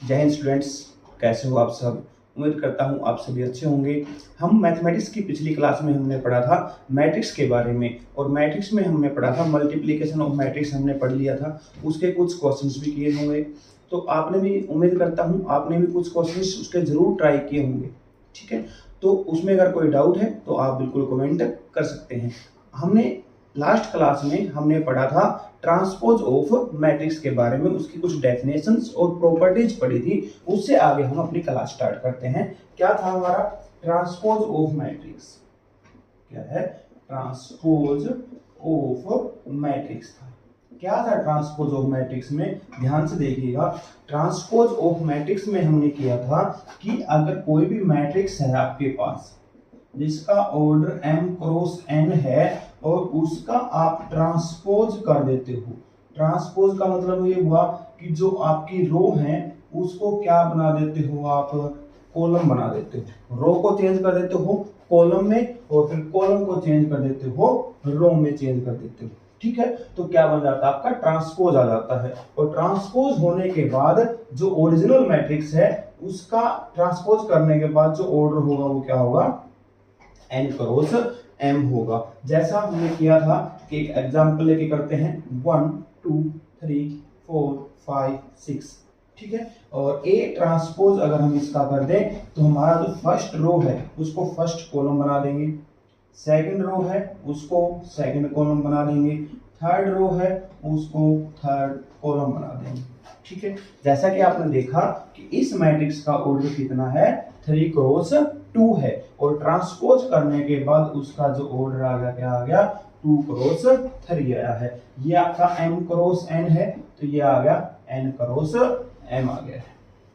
जय हिंद स्टूडेंट्स, कैसे हो आप सब। उम्मीद करता हूँ आप सभी अच्छे होंगे। हम मैथमेटिक्स की पिछली क्लास में हमने पढ़ा था मैट्रिक्स के बारे में, और मैट्रिक्स में हमने पढ़ा था मल्टीप्लिकेशन ऑफ मैट्रिक्स हमने पढ़ लिया था। उसके कुछ क्वेश्चंस भी किए होंगे, तो आपने भी, उम्मीद करता हूँ आपने भी कुछ क्वेश्चंस उसके जरूर ट्राई किए होंगे। ठीक है, तो उसमें अगर कोई डाउट है तो आप बिल्कुल कमेंट कर सकते हैं। हमने लास्ट क्लास में हमने पढ़ा था ट्रांसपोज ऑफ मैट्रिक्स के बारे में, उसकी कुछ डेफिनेशंस और प्रॉपर्टीज पढ़ी थी। उससे आगे हम अपनी क्लास स्टार्ट करते हैं। क्या था हमारा ट्रांसपोज ऑफ मैट्रिक्स? क्या है ट्रांसपोज ऑफ मैट्रिक्स था। क्या था ट्रांसपोज ऑफ मैट्रिक्स में? ध्यान से देखिएगा। ट्रांसपोज ऑफ मैट्रिक्स में हमने किया था कि अगर कोई भी मैट्रिक्स है आपके पास जिसका ऑर्डर m क्रॉस n है और उसका आप ट्रांसपोज कर देते हो। ट्रांसपोज का मतलब ये हुआ कि जो आपकी रो है उसको क्या बना देते हो आप? कॉलम बना देते हो। रो को चेंज कर देते हो कॉलम में, और फिर कॉलम को चेंज कर देते हो रो में चेंज कर देते हो। ठीक है, तो क्या बन जाता है? आपका ट्रांसपोज आ जाता है। और ट्रांसपोज होने के बाद जो ओरिजिनल मैट्रिक्स है उसका ट्रांसपोज करने के बाद जो ऑर्डर होगा वो क्या होगा? n क्रॉस m होगा। जैसा हमने किया था कि एक एग्जांपल लेके करते हैं 1 2 3 4 5 6। ठीक है, और a ट्रांसपोज अगर हम इसका कर दें तो हमारा जो फर्स्ट रो है उसको फर्स्ट कॉलम बना देंगे, सेकंड रो है उसको सेकंड कॉलम बना देंगे, थर्ड रो है उसको थर्ड कॉलम बना देंगे। ठीक है, जैसा कि आपने देखा कि इस मैट्रिक्स का ऑर्डर कितना है? 3 क्रॉस 2 है, और ट्रांसपोज करने के बाद उसका जो ऑर्डर आ गया क्या आ गया? 2 क्रॉस 3 आया है। ये आपका m क्रॉस n है, तो ये आ गया n क्रॉस m आ गया है।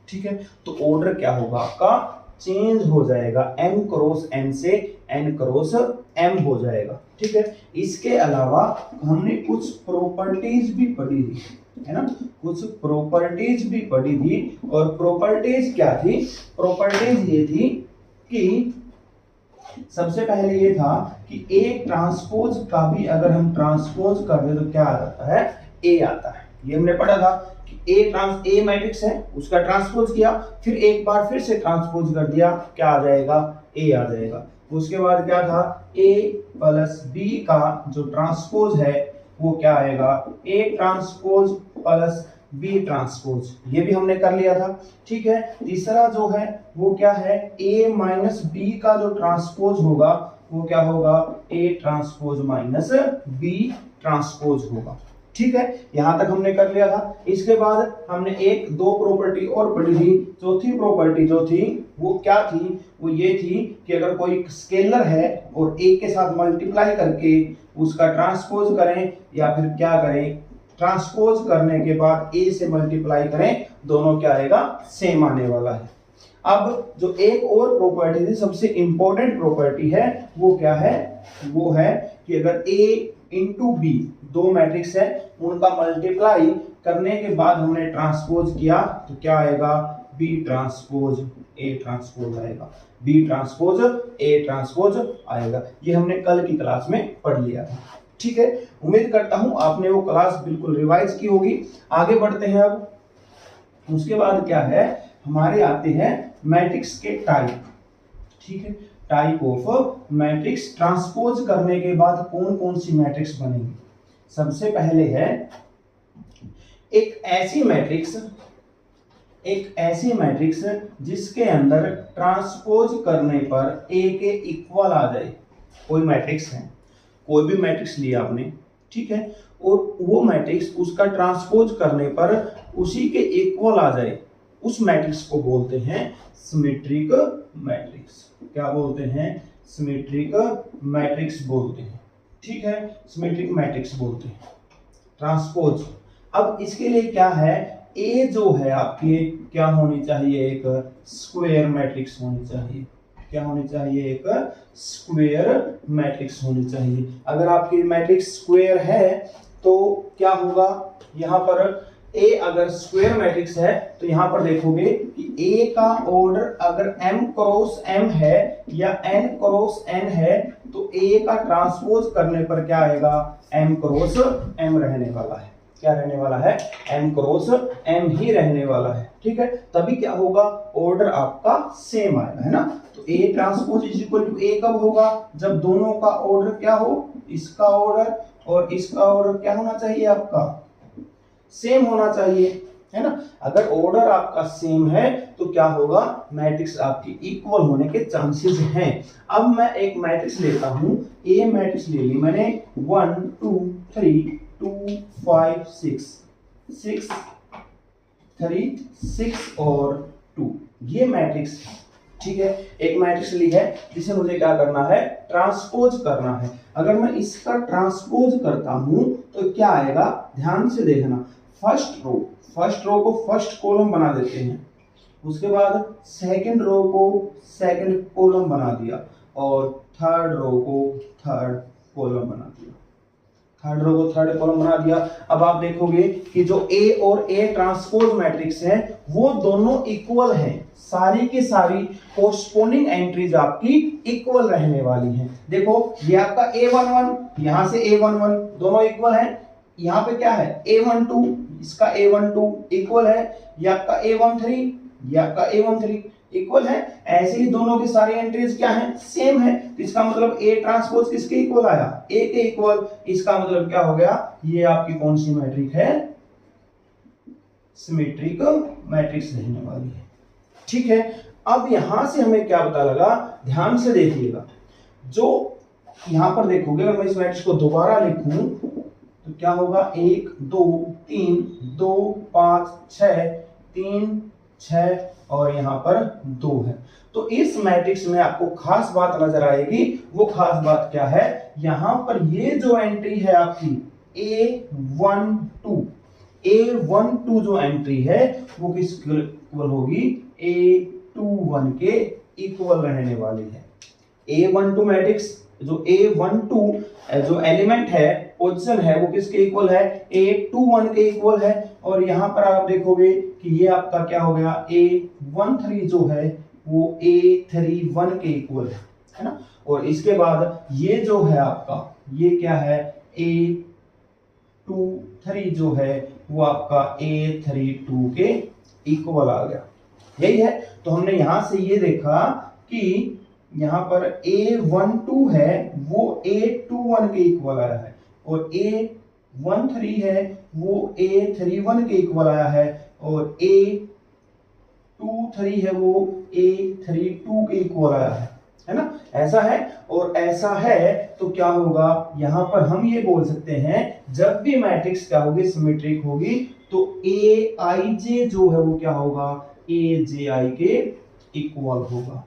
ठीक है, तो ऑर्डर क्या होगा आपका? चेंज हो जाएगा, m क्रॉस n से n क्रॉस m हो जाएगा। ठीक है, इसके अलावा हमने कुछ प्रॉपर्टीज भी पढ़ी थी, है ना? कुछ प्रॉपर्टीज भी पढ़ी थी, और प्रॉपर्टीज क्या थी? प्रॉपर्टीज ये थी कि सबसे पहले ये था कि ए ट्रांसपोज का भी अगर हम ट्रांसपोज कर दे तो क्या आ जाता है? ए आता है। ये हमने पढ़ा था कि ए मैट्रिक्स है उसका ट्रांसपोज किया, फिर एक बार फिर से ट्रांसपोज कर दिया, क्या आ जाएगा? ए आ जाएगा। उसके बाद क्या था? ए प्लस बी का जो ट्रांसपोज है वो क्या आएगा? A transpose plus B transpose. ये भी हमने कर लिया था। ठीक है, तीसरा जो है वो क्या है? ए माइनस बी का जो ट्रांसपोज होगा वो क्या होगा? A transpose minus B transpose होगा। ठीक है, यहां तक हमने कर लिया था। इसके बाद हमने एक दो प्रॉपर्टी और पढ़ी थी। चौथी प्रॉपर्टी जो थी वो क्या थी? वो ये थी कि अगर कोई स्केलर है और ए के साथ मल्टीप्लाई करके उसका ट्रांसपोज करें, या फिर क्या करें, ट्रांसपोज करने के बाद ए से मल्टीप्लाई करें, दोनों क्या आएगा? सेम आने वाला है। अब जो एक और प्रॉपर्टी थी, सबसे इंपॉर्टेंट प्रॉपर्टी है, वो क्या है? वो है कि अगर ए इंटू बी, दो मैट्रिक्स है, उनका मल्टीप्लाई करने के बाद हमने ट्रांसपोज किया तो क्या आएगा? बी ट्रांसपोज ए ट्रांसपोज आएगा। बी ट्रांसपोज ए ट्रांसपोज आएगा। ये हमने कल की क्लास में पढ़ लिया था। ठीक है, उम्मीद करता हूं आपने वो क्लास बिल्कुल रिवाइज की होगी। आगे बढ़ते हैं। अब उसके बाद क्या है? हमारे आते हैं मैट्रिक्स के टाइप। ठीक है, टाइप ऑफ मैट्रिक्स। ट्रांसपोज करने के बाद कौन कौन सी मैट्रिक्स बनेगी? सबसे पहले है एक ऐसी मैट्रिक्स जिसके अंदर ट्रांसपोज करने पर ए के इक्वल आ जाए। कोई मैट्रिक्स है, कोई भी मैट्रिक्स लिया आपने, ठीक है, और वो मैट्रिक्स उसका ट्रांसपोज करने पर उसी के इक्वल आ जाए, उस मैट्रिक्स को बोलते हैं सिमेट्रिक मैट्रिक्स। क्या बोलते हैं? सिमेट्रिक मैट्रिक्स बोलते हैं। ठीक है, सिमेट्रिक मैट्रिक्स बोलते हैं ट्रांसपोज। अब इसके लिए क्या है? ए जो है आपकी क्या होनी चाहिए? एक स्क्वायर मैट्रिक्स होनी चाहिए। क्या होनी चाहिए? एक स्क्वायर मैट्रिक्स होनी चाहिए। अगर आपकी मैट्रिक्स स्क्वायर है तो क्या होगा? यहाँ पर ए अगर स्क्वायर मैट्रिक्स है तो यहाँ पर देखोगे कि ए का ऑर्डर अगर m क्रॉस m है या n क्रॉस n है तो ए का ट्रांसपोज करने पर क्या आएगा? m क्रॉस m रहने वाला है। क्या रहने वाला है, m क्रॉस m ही रहने वाला है, ठीक है। तभी क्या होगा, ऑर्डर आपका सेम आएगा, है ना। तो A transpose is equal to A कब होगा, जब दोनों का ऑर्डर क्या हो, इसका ऑर्डर और इसका ऑर्डर क्या होना चाहिए, आपका सेम होना चाहिए, है ना। अगर ऑर्डर आपका सेम है तो क्या होगा, मैट्रिक्स आपकी इक्वल होने के चांसेस हैं। अब मैं एक मैट्रिक्स लेता हूं, ए मैट्रिक्स ले ली मैंने, 1 2 3 2 5 6 6 3 6 और 2, ये मैट्रिक्स, ठीक है। एक मैट्रिक्स ली है जिसे मुझे क्या करना है, ट्रांसपोज करना है। अगर मैं इसका ट्रांसपोज करता हूं तो क्या आएगा, ध्यान से देखना। फर्स्ट रो को फर्स्ट कॉलम बना देते हैं, उसके बाद सेकंड रो को सेकंड कॉलम बना दिया और थर्ड रो को थर्ड कॉलम बना दिया, थर्ड रो को थर्ड कॉलम बना दिया। अब आप देखोगे कि जो ए और ए ट्रांसपोज मैट्रिक्स है वो दोनों इक्वल हैं, सारी की सारी कोरस्पोंडिंग एंट्रीज आपकी इक्वल रहने वाली हैं। देखो ये आपका A11, यहां से A11 दोनों इक्वल हैं, यहाँ पे क्या है A12, इसका A12 इक्वल है, ये आपका A13, ये आपका A13 इक्वल है। ऐसे ही दोनों की सारी एंट्रीज क्या है, सेम है। तो इसका मतलब A ट्रांसपोज किसके इक्वल आया, A के इक्वल। इसका मतलब क्या हो गया, ये आपकी कौन सी मैट्रिक्स है, सिमेट्रिक मैट्रिक्स रहने वाली है, ठीक है। अब यहां से हमें क्या पता लगा, ध्यान से देखिएगा। जो यहां पर देखोगे, अगर मैं इस मैट्रिक्स को दोबारा लिखूं तो क्या होगा, 1 2 3 2 5 6 3 6 और यहाँ पर 2 है। तो इस मैट्रिक्स में आपको खास बात नजर आएगी, वो खास बात क्या है, यहाँ पर ये जो एंट्री है आपकी A12 जो एंट्री है वो किसके इक्वल होगी, A21 के इक्वल रहने वाली है। A12 मैट्रिक्स, जो A12 जो एलिमेंट है, पोजीशन है, वो किसके इक्वल है, A21 के इक्वल है। और यहां पर आप देखोगे कि ये आपका क्या हो गया, A13 जो है वो A31 के इक्वल है ना। और इसके बाद ये जो है आपका, ये क्या है, A23 जो है वो आपका A32 के इक्वल आ गया, यही है। तो हमने यहां से ये देखा कि यहाँ पर A12 है वो A21 के इक्वल आया है, और A13 है वो A31 के इक्वल आया है, और A23 है वो A32 के इक्वल आया है ना। ऐसा है और ऐसा है, तो क्या होगा, यहाँ पर हम ये बोल सकते हैं जब भी मैट्रिक्स क्या होगी, सिमेट्रिक होगी, तो Aij जो है वो क्या होगा, Aj के इक्वल होगा।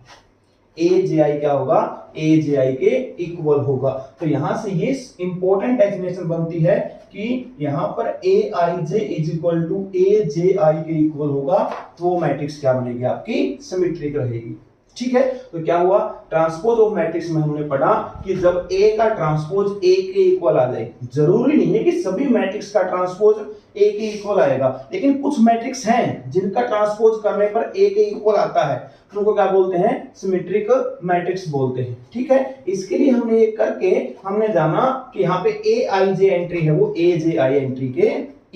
Aj क्या होगा, Aj के इक्वल होगा। तो यहां से ये इंपॉर्टेंट डेफिनेशन बनती है कि यहां पर Aij is equal to Aj के इक्वल होगा, तो वो मैट्रिक्स क्या बनेगी, आपकी सिमेट्रिक रहेगी, ठीक है। तो क्या हुआ, ट्रांसपोज ऑफ मैट्रिक्स में हमने पढ़ा कि जब A का ट्रांसपोज A के इक्वल आ जाए, जरूरी नहीं है कि सभी मैट्रिक्स का ट्रांसपोज A के इक्वल आएगा, लेकिन कुछ मैट्रिक्स हैं जिनका ट्रांसपोज करने पर A के इक्वल आता है, उनको क्या बोलते हैं, सिमेट्रिक मैट्रिक्स बोलते हैं, ठीक है। इसके लिए हमने ये करके हमने जाना कि यहाँ पे Aij एंट्री है वो Aj एंट्री के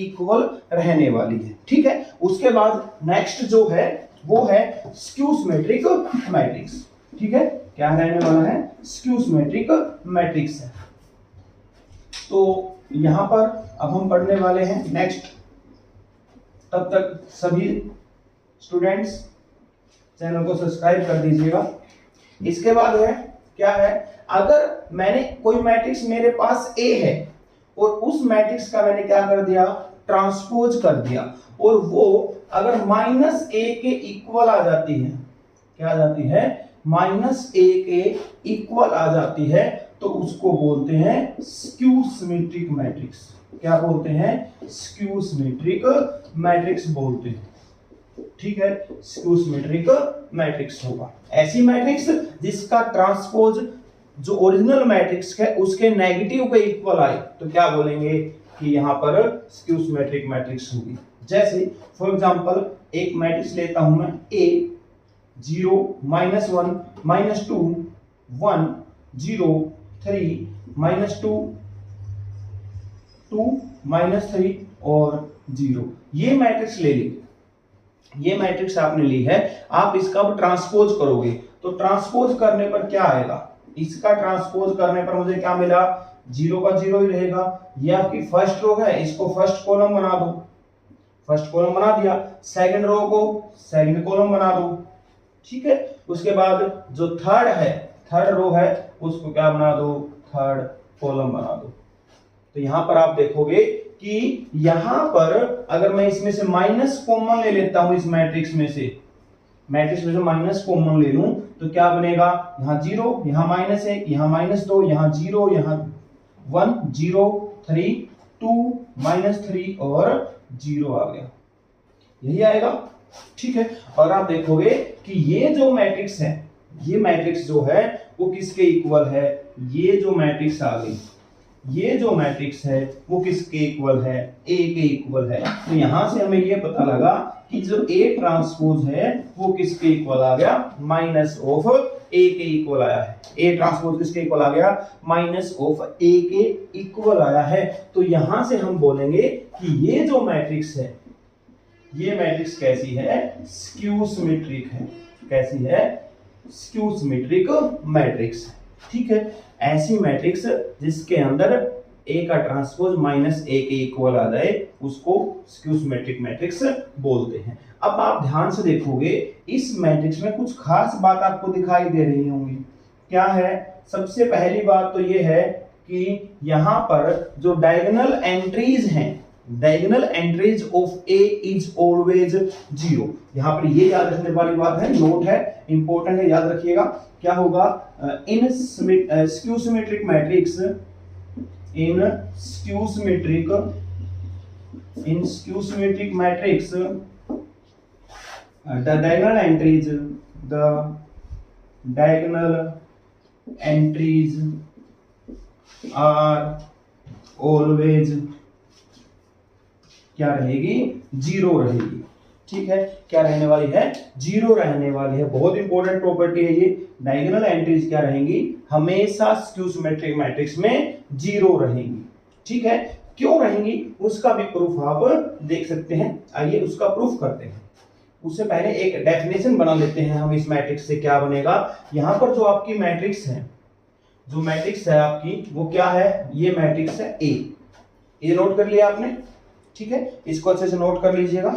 इक्वल रहने वाली है, ठीक है। उसके बाद नेक्स्ट जो है वो है स्क्यू सिमेट्रिक मैट्रिक्स, ठीक है। क्या रहने वाला है, स्क्यू सिमेट्रिक मैट्रिक्स है। तो यहां पर अब हम पढ़ने वाले हैं नेक्स्ट। तब तक सभी स्टूडेंट्स चैनल को सब्सक्राइब कर दीजिएगा। इसके बाद है क्या है, अगर मैंने कोई मैट्रिक्स मेरे पास A है और उस मैट्रिक्स का मैंने क्या कर दिया, ट्रांसपोज कर दिया, और वो अगर -a के इक्वल आ जाती है, क्या आ जाती है, -a के इक्वल आ जाती है, तो उसको बोलते हैं स्क्यू सिमेट्रिक मैट्रिक्स। क्या बोलते हैं, स्क्यू सिमेट्रिक मैट्रिक्स बोलते हैं, ठीक है। स्क्यू सिमेट्रिक मैट्रिक्स होगा ऐसी मैट्रिक्स जिसका ट्रांसपोज जो ओरिजिनल मैट्रिक्स है उसके नेगेटिव के इक्वल आए, तो क्या बोलेंगे कि यहाँ पर स्क्यू सिमेट्रिक मैट्रिक्स होगी। जैसे फॉर एग्जांपल एक मैट्रिक्स लेता हूं मैं, A 0 -1 -2 1 0 3 -2 2 -3 और 0। ये मैट्रिक्स ले ली, ये मैट्रिक्स आपने ली है। आप इसका अब ट्रांसपोज करोगे तो ट्रांसपोज करने पर क्या आएगा, इसका ट्रांसपोज करने पर मुझे क्या मिला, 0 का 0 ही रहेगा। ये आपकी फर्स्ट रो है, इसको फर्स्ट कॉलम बना दो, फर्स्ट कॉलम बना दिया। सेकंड रो को सेकंड कॉलम बना दो, ठीक है। उसके बाद जो थर्ड है, थर्ड रो है, उसको क्या बना दो, थर्ड कॉलम बना दो। तो यहां पर आप देखोगे कि यहां पर अगर मैं इसमें से माइनस कॉमन ले लेता हूं, इस मैट्रिक्स में से माइनस कॉमन ले लूं तो क्या बनेगा, यहां 0, यहां -1, यहां -2, यहां 0, यहां 1, 0, 3, 2, -3 और 0 आ गया, यही आएगा, ठीक है। और आप देखोगे कि ये जो मैट्रिक्स है, ये मैट्रिक्स जो है वो किसके इक्वल है, ये जो मैट्रिक्स आ गई, ये जो मैट्रिक्स है वो किसके इक्वल है, ए के इक्वल है। तो यहां से हमें ये पता लगा कि जो ए ट्रांसपोज है वो किसके इक्वल आ गया, माइनस ऑफ ए के इक्वल आया है। ए ट्रांसपोज किसके इक्वल आ गया, माइनस ऑफ ए के इक्वल आया है। तो यहां से हम बोलेंगे कि ये जो मैट्रिक्स है, ये मैट्रिक्स कैसी है, स्क्यू सिमेट्रिक है। कैसी है, स्क्यू सिमेट्रिक मैट्रिक्स, ठीक है। ऐसी मैट्रिक्स जिसके अंदर ए का ट्रांसपोज माइनस ए के इक्वल आ जाए उसको स्क्यू सिमेट्रिक मैट्रिक्स बोलते हैं। अब आप ध्यान से देखोगे इस मैट्रिक्स में कुछ खास बात आपको दिखाई दे रही होंगी। क्या है, सबसे पहली बात तो ये है कि यहां पर जो डायगोनल एंट्रीज हैं, diagonal entries of A is always 0। यहां पर ये याद रखने वाली बात है, नोट है, इंपॉर्टेंट है, याद रखिएगा। क्या होगा, in skew symmetric matrix, in skew symmetric matrix the diagonal entries are always क्या रहेगी, 0 रहेगी, ठीक है। क्या रहने वाली है, 0 रहने वाली है। बहुत इंपॉर्टेंट प्रॉपर्टी है ये। डायगोनल एंट्रीज क्या रहेंगी, हमेशा स्क्यू सिमेट्रिक मैट्रिक्स में 0 रहेंगी, ठीक है। क्यों रहेंगी उसका भी प्रूफ आप देख सकते हैं। आइए उसका प्रूफ करते हैं। उससे पहले एक डेफिनेशन बना लेते हैं हम इस मैट्रिक्स से। क्या बनेगा, यहां पर जो आपकी मैट्रिक्स है, जो मैट्रिक्स है आपकी वो क्या है, ये मैट्रिक्स है ए। ये नोट कर लिया आपने, ठीक है। इसको अच्छे से नोट कर लीजिएगा।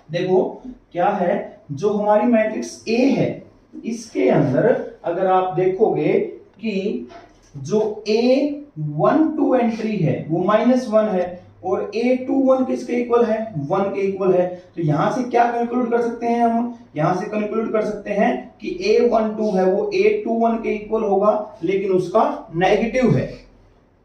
देखो क्या है, जो हमारी मैट्रिक्स ए है इसके अंदर अगर आप देखोगे कि जो A12 एंट्री है वो -1 है और A21 किसके इक्वल है, 1 के इक्वल है। तो यहां से क्या कंक्लूड कर सकते हैं हम, यहां से कंक्लूड कर सकते हैं कि A12 है वो A21 के इक्वल होगा, लेकिन उसका नेगेटिव है।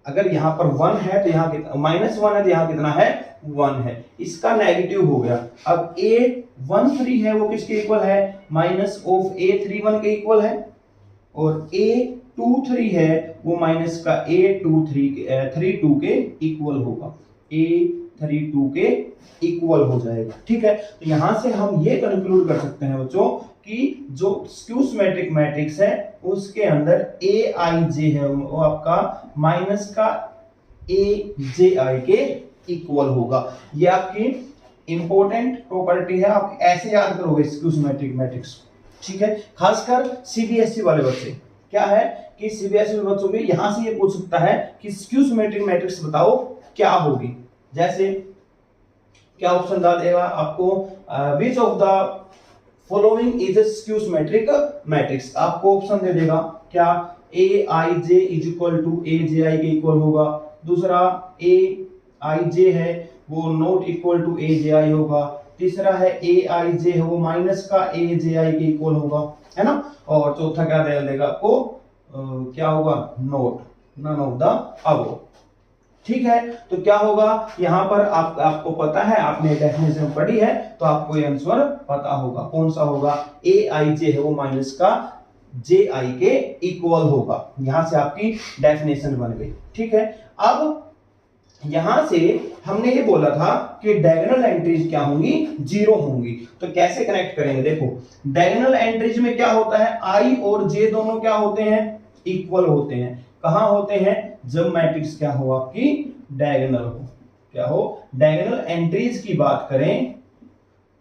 अगर यहाँ पर 1 है तो यहाँ -1 है तो यहाँ कितना है, 1 है, इसका नेगेटिव हो गया। अब A13 है वो किसके इक्वल है, माइनस ऑफ A31 के इक्वल है, और A23 है वो माइनस का A32 के इक्वल होगा, A32 के इक्वल हो जाएगा, ठीक है। तो यहां से हम ये कंक्लूड कर सकते हैं बच्चों कि जो स्क्यू सिमेट्रिक मैट्रिक्स है उसके अंदर Aij है वो आपका माइनस का Aj के इक्वल होगा। ये आपकी इंपॉर्टेंट प्रॉपर्टी है, आप ऐसे याद करोगे स्क्यू सिमेट्रिक मैट्रिक्स, ठीक है। खासकर सीबीएसई वाले बच्चे, क्या है कि सीबीएसई वाले बच्चों में यहां से ये पूछ सकता है कि स्क्यू सिमेट्रिक मैट्रिक्स बताओ क्या होगी। जैसे क्या ऑप्शन देगा आपको, which of the following is a skew symmetric matrix. आपको ऑप्शन दे देगा, क्या Aij is equal to Aj के इक्वल होगा, दूसरा Aij है वो नॉट इक्वल टू Aj होगा, तीसरा है Aij है वो माइनस का Aj के इक्वल होगा, है ना, और चौथा क्या दे देगा आपको, क्या होगा, not, none of the above, ठीक है। तो क्या होगा यहां पर आपको पता है, आपने डेफिनेशन पढ़ी है तो आपको ये आंसर पता होगा। कौन सा होगा, Aij है वो माइनस का Ji के इक्वल होगा। यहां से आपकी डेफिनेशन बन गई, ठीक है। अब यहां से हमने ये बोला था कि डायगोनल एंट्रीज क्या होंगी, 0 होंगी। तो कैसे कनेक्ट करेंगे, देखो डायगोनल एंट्रीज में क्या होता है, I और J दोनों क्या होते हैं, इक्वल होते हैं। कहां होते हैं, जब मैट्रिक्स क्या हो आपकी डायगोनल हो, क्या हो, डायगोनल एंट्रीज की बात करें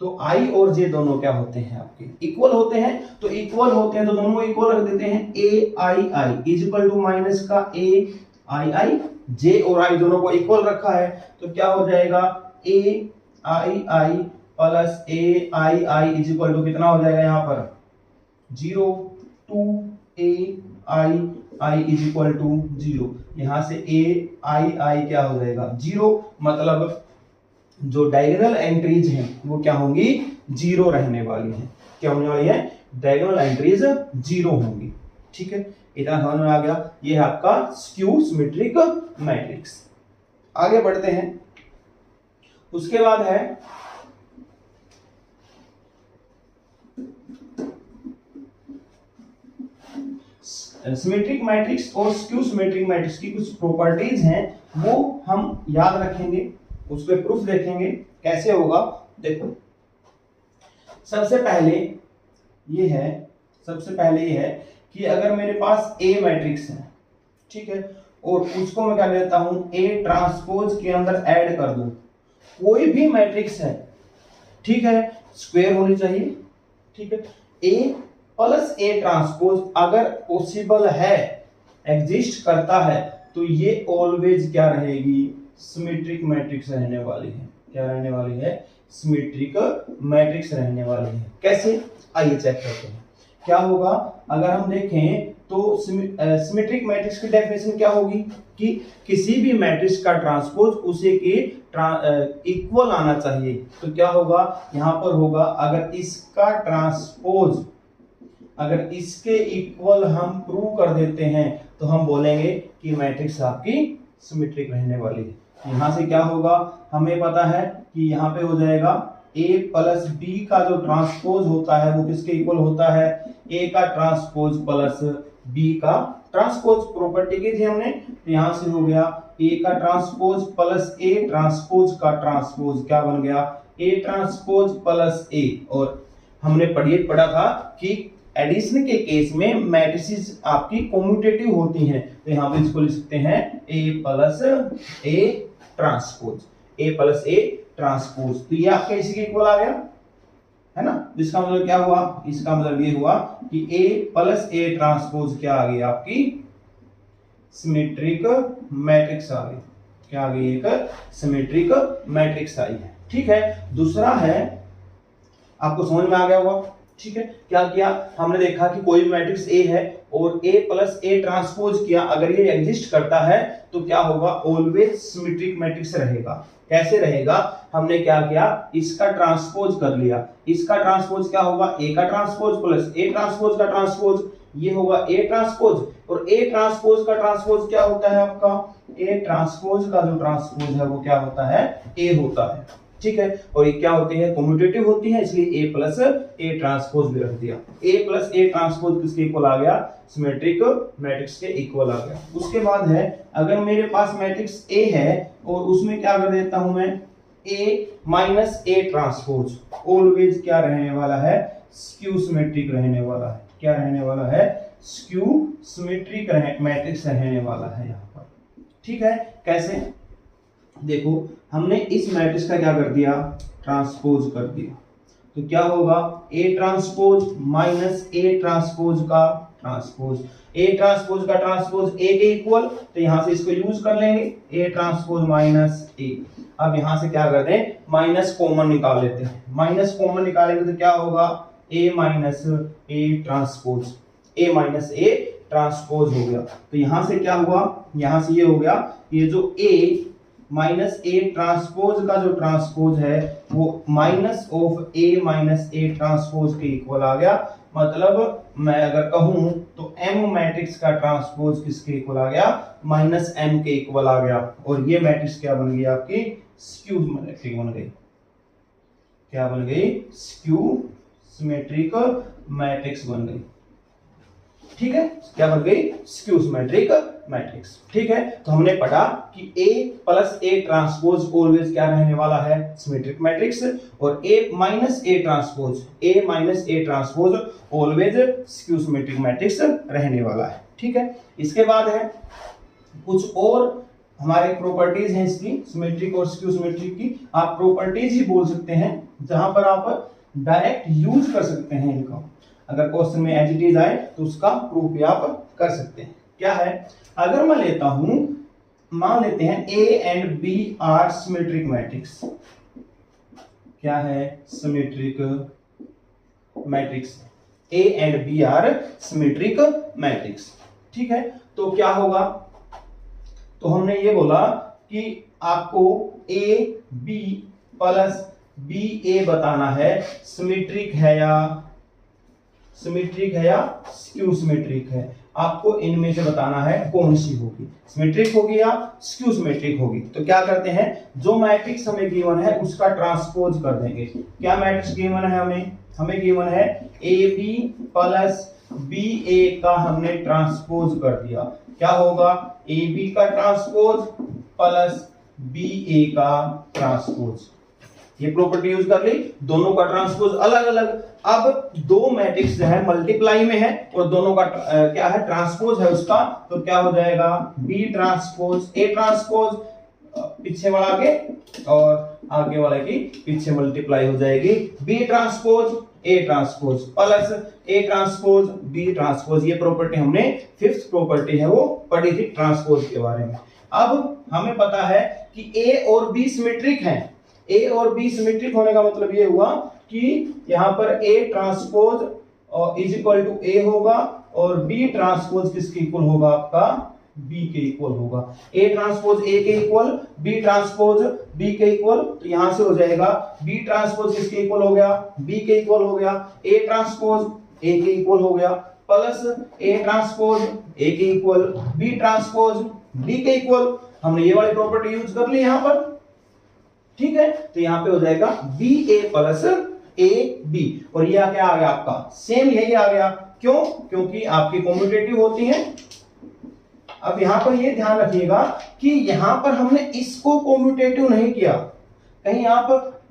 तो आई और जे दोनों क्या होते हैं आपके इक्वल होते हैं। तो इक्वल होते हैं तो दोनों इक्वल रख देते हैं, ए i i is equal to minus का ए आई आई, जे और आई दोनों को इक्वल रखा है तो क्या हो जाएगा, a i i plus a i i is equal to कितना हो जाएगा यहाँ पर 0, 2 a i i is equal to 0। यहां से ए आई आई क्या हो जाएगा 0, मतलब जो डायगोनल एंट्रीज हैं वो क्या होंगी 0 रहने वाली हैं। क्या होने वाली है, डायगोनल एंट्रीज 0 होंगी। ठीक है, इतना समझ में आ गया। ये है आपका स्क्यू सिमेट्रिक मैट्रिक्स। आगे बढ़ते हैं, उसके बाद है सिमेट्रिक मैट्रिक्स और स्क्यू सिमेट्रिक मैट्रिक्स की कुछ प्रॉपर्टीज हैं वो हम याद रखेंगे, उस पर प्रूफ देखेंगे कैसे होगा। देखो सबसे पहले ये है कि अगर मेरे पास ए मैट्रिक्स है, ठीक है, और उसको मैं क्या लेता हूं ए ट्रांसपोज के अंदर ऐड कर दूं, कोई भी मैट्रिक्स है, ठीक है, स्क्वायर होनी चाहिए, ठीक है, ए प्लस ए ट्रांसपोज अगर पॉसिबल है, एग्जिस्ट करता है, तो ये ऑलवेज क्या रहेगी, सिमेट्रिक मैट्रिक्स रहने वाली है। क्या रहने वाली है, सिमेट्रिक मैट्रिक्स रहने वाली है। कैसे, आइए चेक करते हैं क्या होगा। अगर हम देखें तो सिमेट्रिक मैट्रिक्स की डेफिनेशन क्या होगी कि किसी भी मैट्रिक्स का ट्रांसपोज उसे के इक्वल आना चाहिए। तो क्या होगा, यहां पर होगा अगर इसका ट्रांसपोज अगर इसके इक्वल हम प्रूव कर देते हैं तो हम बोलेंगे कि मैट्रिक्स आपकी सिमेट्रिक रहने वाली है। यहां से क्या होगा, हमें पता है कि यहाँ पे हो जाएगा a प्लस बी का जो ट्रांसपोज होता है वो किसके इक्वल होता है, a का ट्रांसपोज प्लस b का ट्रांसपोज। प्रॉपर्टी की थी हमने, तो यहां से हो गया a का ट्रांसपोज प्लस a ट्रांसपोज का ट्रांसपोज, क्या बन गया a ट्रांसपोज प्लस a। और हमने पढ़ा था कि एडिशन के केस में मैट्रिसेस आपकी कम्यूटेटिव होती हैं, तो यहां पे इसको लिख सकते हैं a plus a transpose, a plus a transpose. तो ये आपका इसी के इक्वल आ गया है ना। इसका मतलब क्या हुआ, इसका मतलब ये हुआ कि a प्लस a ट्रांसपोज क्या आ गई आपकी सिमेट्रिक मैट्रिक्स आ गई। क्या आ गई, एक सिमेट्रिक मैट्रिक्स आई है। ठीक है, दूसरा है, आपको समझ में आ गया होगा, ठीक है। क्या किया हमने, देखा कि कोई भी मैट्रिक्स A है और A प्लस A ट्रांसपोज किया, अगर ये एग्जिस्ट करता है तो क्या होगा, ऑलवेज सिमेट्रिक मैट्रिक्स रहेगा। कैसे रहेगा, हमने क्या किया, इसका ट्रांसपोज कर लिया, इसका ट्रांसपोज क्या होगा, A का ट्रांसपोज प्लस A ट्रांसपोज का ट्रांसपोज, ये होगा A ट्रांसपोज, और A ट्रांसपोज का ट्रांसपोज क्या होता है आपका, A ट्रांसपोज का जो ट्रांसपोज है वो क्या होता है, A होता है। ठीक है, और ये क्या होती है, कम्यूटेटिव होती है, इसलिए A प्लस A ट्रांसपोज भी रख दिया। A प्लस A ट्रांसपोज किसके इक्वल आ गया, सिमेट्रिक मैट्रिक्स के इक्वल आ गया। उसके बाद है, अगर मेरे पास मैट्रिक्स A है और उसमें क्या कर देता हूं मैं, A minus A transpose, always क्या रहने वाला है, स्क्यू सिमेट्रिक रहने वाला है। क्या रहने वाला है, स्क्यू सिमेट्रिक मैट्रिक्स रहने वाला है यहाँ पर। ठीक है, कैसे, देखो हमने इस मैट्रिक्स का क्या कर दिया, ट्रांसपोज कर दिया, तो क्या होगा, A transpose minus A transpose का ट्रांसपोज, A ट्रांसपोज का ट्रांसपोज A के इक्वल, तो यहां से इसको यूज कर लेंगे, A ट्रांसपोज माइनस A। अब यहां से क्या करते हैं, माइनस कॉमन निकाल लेते हैं, माइनस कॉमन निकालेंगे तो क्या होगा, A minus A transpose, A minus A transpose हो गया। तो यहां से क्या हुआ, यहां से ये हो गया, ये जो A माइनस A ट्रांसपोज का जो ट्रांसपोज है वो minus of A minus A transpose के इक्वल आ गया। मतलब मैं अगर कहूं तो M मैट्रिक्स का ट्रांसपोज किसके इक्वल आ गया, माइनस M के इक्वल आ गया, और ये मैट्रिक्स क्या बन गई आपकी, स्क्यू मैट्रिक्स बन गई। क्या बन गई, स्क्यू सिमेट्रिक मैट्रिक्स बन गई। ठीक है, क्या बन गई, स्क्यू सिमेट्रिक मैट्रिक्स। ठीक है, तो हमने पढ़ा कि A plus A transpose always क्या रहने वाला है, सिमेट्रिक मैट्रिक्स, और A minus A transpose always skew symmetric matrix रहने वाला है। ठीक है, इसके बाद है कुछ और हमारे प्रॉपर्टीज हैं इसकी, सिमेट्रिक और स्क्यू सिमेट्रिक की, आप प्रॉपर्टीज ही बोल सकते हैं, जहां पर आप डायरेक्ट यूज कर सकते हैं इनका। अगर क्वेश्चन में एज इट इज आए तो उसका प्रूफ भी आप कर सकते हैं। क्या है, अगर मैं लेता हूं, मान लेते हैं A and B are symmetric matrix. क्या है, symmetric matrix. A and B are symmetric matrix. ठीक है, तो क्या होगा, तो हमने ये बोला कि आपको A B plus B A बताना है सिमेट्रिक है या स्क्यू सिमेट्रिक है। आपको इनमें से बताना है कौन सी होगी, सिमेट्रिक होगी या स्क्यू सिमेट्रिक होगी। तो क्या करते हैं, जो मैट्रिक्स हमें गिवन है उसका ट्रांसपोज कर देंगे। क्या मैट्रिक्स गिवन है हमें गिवन है AB प्लस BA का हमने ट्रांसपोज कर दिया। क्या होगा, AB का ट्रांसपोज प्लस BA का ट्रांसपोज। ये प्रॉपर्टी यूज कर ली, दोनों का ट्रांसपोज अलग अलग। अब दो मैट्रिक्स जो है मल्टीप्लाई में है और दोनों का क्या है, ट्रांसपोज है उसका, तो क्या हो जाएगा, B ट्रांसपोज A ट्रांसपोज, पीछे वाला आगे और आगे वाले की पीछे मल्टीप्लाई हो जाएगी, B transpose A transpose plus A transpose B transpose. ये प्रॉपर्टी हमने फिफ्थ प्रॉपर्टी है वो पढ़ी थी ट्रांसपोज के बारे में। अब हमें पता है कि A और B सिमेट्रिक हैं। A और B सिमेट्रिक होने का मतलब ये हुआ कि यहाँ पर A transpose is equal to A होगा और B ट्रांसपोज किसके इक्वल होगा, आपका B के इक्वल होगा। A ट्रांसपोज A के इक्वल, B ट्रांसपोज B के इक्वल, तो यहां से हो जाएगा B ट्रांसपोज किसके इक्वल हो गया, B के इक्वल हो गया, A ट्रांसपोज A के इक्वल हो गया, प्लस A ट्रांसपोज A के इक्वल, B ट्रांसपोज B के इक्वल। हमने ये वाली प्रॉपर्टी यूज कर ली यहां पर। ठीक है, तो यहां पे हो जाएगा BA प्लस AB और ये क्या आ गया आपका, सेम यही आ गया। क्यों, क्योंकि आपकी कॉम्यूटेटिव होती हैं। अब यहां पर ये ध्यान रखिएगा कि यहां पर हमने इसको कॉम्यूटेटिव नहीं किया, कहीं आप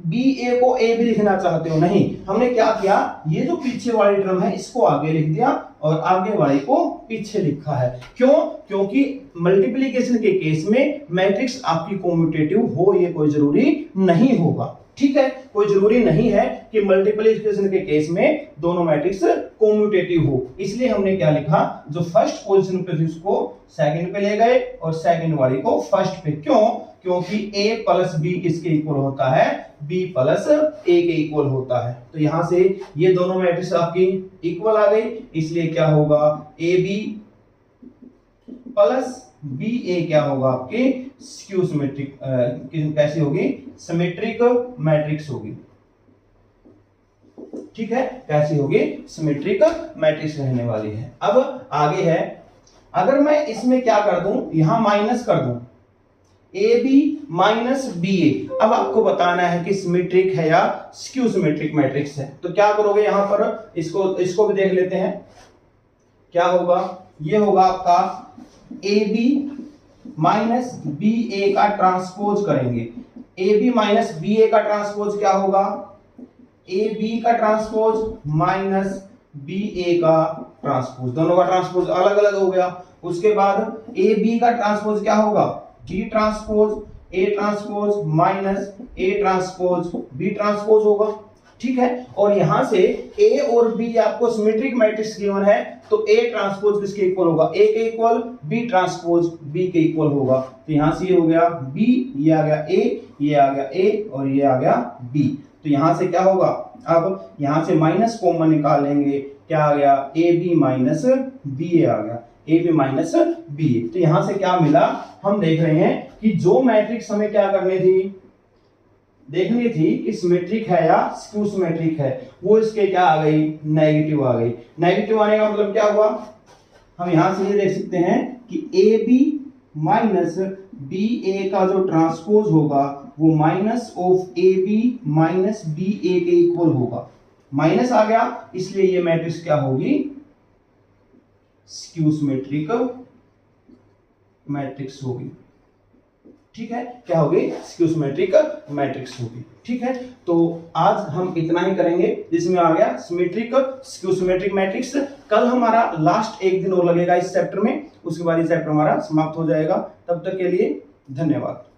BA को A भी लिखना चाहते हो, नहीं, हमने क्या किया, ये जो पीछे वाली टर्म है इसको आगे लिख दिया और आगे वाले को पीछे लिखा है। क्यों, क्योंकि मल्टीप्लिकेशन के केस में मैट्रिक्स आपकी कॉम्यूटेटिव हो, ये कोई जरूरी नहीं होगा। ठीक है, कोई जरूरी नहीं है कि मल्टीप्लिकेशन के केस में दोनों मैट्रिक्स कॉम्यूटेटिव हो। इसलिए हमने क्या लिखा, जो फर्स्ट पोजीशन पे थी उसको सेकंड पे ले गए और सेकंड वाली को फर्स्ट पे। क्यों, क्योंकि A प्लस B किसके इक्वल होता है, B प्लस A के इक्वल होता है। तो यहां से ये दोनों मैट्रिक्स आपकी इक्वल आ गई, इसलिए क्या होगा, AB प्लस BA क्या होगा, आपके स्क्यू सिमेट्रिक कैसी होगी, सिमेट्रिक मैट्रिक्स होगी। ठीक है, कैसी होगी, सिमेट्रिक मैट्रिक्स रहने वाली है। अब आगे है, अगर मैं इसमें क्या कर दूं, यहां माइनस कर दूं AB माइनस BA। अब आपको बताना है कि सिमेट्रिक है या स्क्यू सिमेट्रिक मैट्रिक्स है। तो क्या करोगे, यहां पर इसको भी देख लेते हैं। क्या होगा, ये होगा आपका AB माइनस BA का ट्रांसपोज करेंगे। AB माइनस BA का ट्रांसपोज क्या होगा, AB का ट्रांसपोज माइनस BA का ट्रांसपोज, दोनों का ट्रांसपोज अलग अलग हो गया। उसके बाद AB का ट्रांसपोज क्या होगा, B transpose A transpose minus A transpose B transpose होगा। ठीक है, और यहां से A और B आपको सिमेट्रिक मैट्रिक्स गिवन है, तो A ट्रांसपोज किसके इक्वल होगा, A के इक्वल, B ट्रांसपोज B के इक्वल होगा। तो यहां से ये हो गया B, ये आ गया A, ये आ गया A और ये आ गया B। तो यहां से क्या होगा, अब यहां से माइनस कॉमन निकाल लेंगे, क्या आ गया, AB माइनस BA आ गया, AB माइनस BA। तो यहां से क्या मिला, हम देख रहे हैं कि जो मैट्रिक्स हमें क्या करनी थी, देखनी थी कि सिमेट्रिक है या स्क्यू सिमेट्रिक है, वो इसके क्या आ गई, नेगेटिव आ गई। नेगेटिव आने का मतलब क्या हुआ, हम यहां से ये देख सकते हैं कि AB माइनस BA का जो ट्रांसपोज होगा वो minus of AB minus BA के इक्वल होगा। माइनस आ गया, इसलिए ये मैट्रिक्स क्या होगी, स्क्यू सिमेट्रिक मैट्रिक्स होगी। ठीक है, क्या होगी, स्क्यू सिमेट्रिक मैट्रिक्स होगी। ठीक है, तो आज हम इतना ही करेंगे, जिसमें आ गया सिमेट्रिक स्क्यू सिमेट्रिक मैट्रिक्स। कल हमारा लास्ट एक दिन और लगेगा इस चैप्टर में, उसके बाद ये चैप्टर हमारा समाप्त हो जाएगा। तब तक के लिए धन्यवाद।